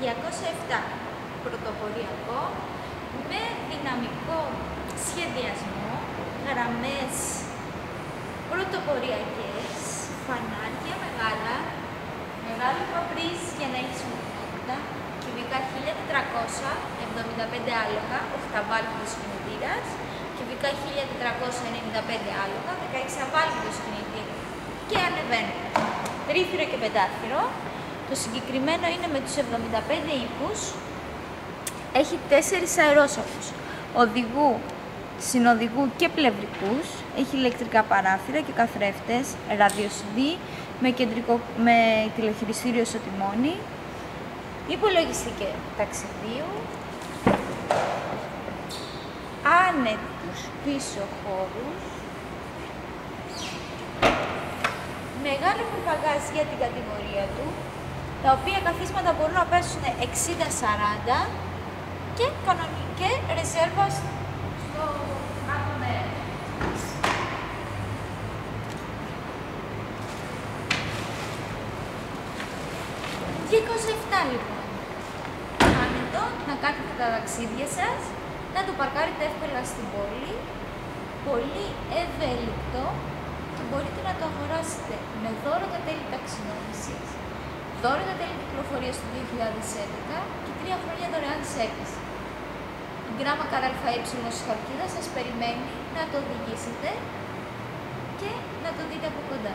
207 πρωτοποριακό με δυναμικό σχεδιασμό, γραμμές πρωτοποριακές, φανάρια μεγάλα, μεγάλο παπρίζ για να έχει σμουτικότητα, κυβικά 1475 άλογα, 8β κινητήρας, κυβικά 1495 άλογα, 16β κινητήρα και ανεβαίνει. Τρίθυρο και πεντάθυρο. Το συγκεκριμένο είναι με τους 75 ύπους. Έχει 4 αερόσοφους. Οδηγού, συνοδηγού και πλευρικούς. Έχει ηλεκτρικά παράθυρα και καθρέφτες. Radio CD με τηλεχειριστήριο στο τιμόνι. Υπολογιστή και ταξιδίου. Άνετους πίσω χώρους. Μεγάλο παπαγάζ για την κατηγορία του, τα οποία καθίσματα μπορούν να πέσουν 60-40 και κανονική ρεζέρβα στο κάτω μέρος. Και 27 λοιπόν. Άνετο να κάνετε τα ταξίδια σας, να το παρκάρετε εύκολα στην πόλη, πολύ ευέλικτο και μπορείτε να το αγοράσετε με δώρο τα τέλη ταξινόμησης, δώρο τα τέλη κυκλοφορίας του 2011 και 3 χρόνια δωρεάν σέρβις. Η γράμμα ΚΑΔΑ στη Χαλκίδα σας περιμένει να το οδηγήσετε και να το δείτε από κοντά.